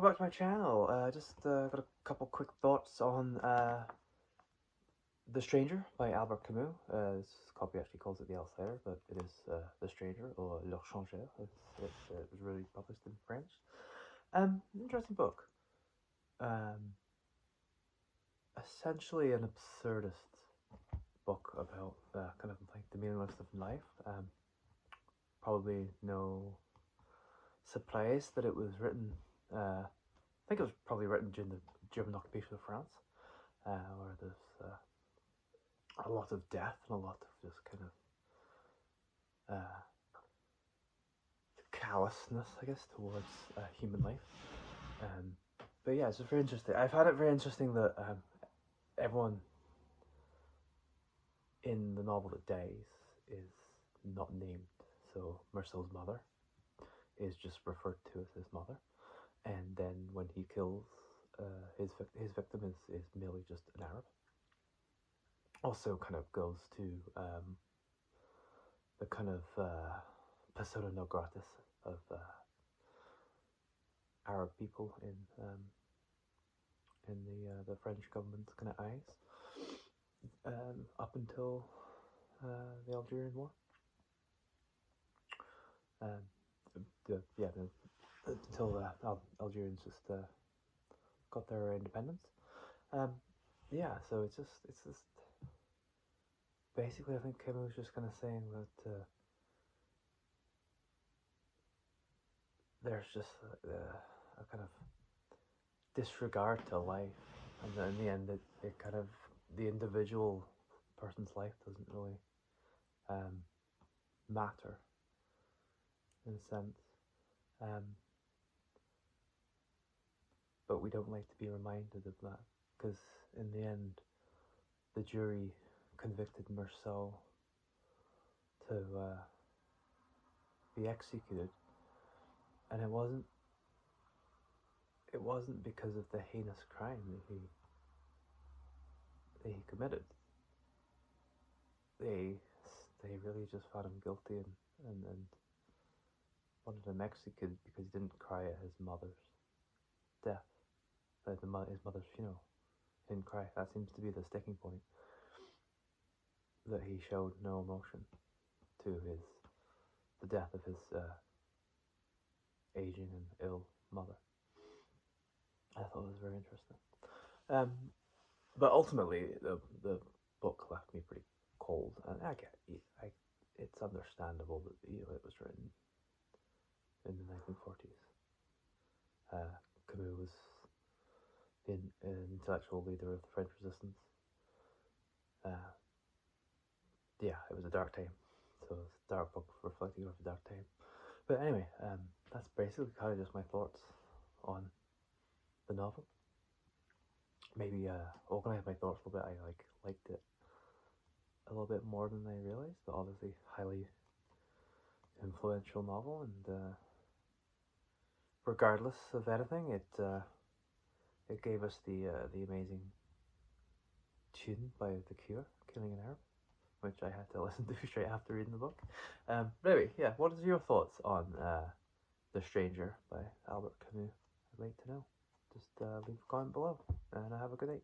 welcome back to my channel. Just got a couple quick thoughts on The Stranger by Albert Camus. This copy actually calls it The Outsider, but it is The Stranger, or L'Étranger. It was really published in French. Interesting book. Essentially an absurdist book about kind of like the meaninglessness of life. Probably no surprise that it was written. I think it was probably written during the German occupation of France, where there's a lot of death and a lot of just kind of callousness, I guess, towards human life. But yeah, it's just very interesting. I found it very interesting that everyone in the novel that dies is not named. So Marcel's mother is just referred to as his mother, and then when he kills his victim is merely just an Arab. Also kind of goes to the kind of persona non gratis of Arab people in the French government's kind of eyes, up until the Algerian War. Until Algerians just got their independence. Yeah, so it's just basically, I think Camus was just kind of saying that there's just a kind of disregard to life, and in the end, it kind of, the individual person's life doesn't really matter in a sense. But we don't like to be reminded of that, because in the end, the jury convicted Marcel to be executed, and it wasn't because of the heinous crime that he committed. They really just found him guilty and wanted him executed because he didn't cry at his mother's death, his mother's funeral. He didn't cry. That seems to be the sticking point. That he showed no emotion to the death of his aging and ill mother. I thought it was very interesting. But ultimately, the book left me pretty cold, and it's understandable that it was written in the 1940s. Camus was an intellectual leader of the French Resistance. Yeah, it was a dark time, so it's a dark book reflecting of a dark time. But anyway, that's basically kind of just my thoughts on the novel. Maybe organize my thoughts a little bit. I liked it a little bit more than I realized, but obviously highly influential novel, and regardless of anything, it gave us the amazing tune by The Cure, "Killing an Arab," which I had to listen to straight after reading the book. But anyway, yeah, what is your thoughts on The Stranger by Albert Camus? I'd like to know. Just leave a comment below, and have a good night.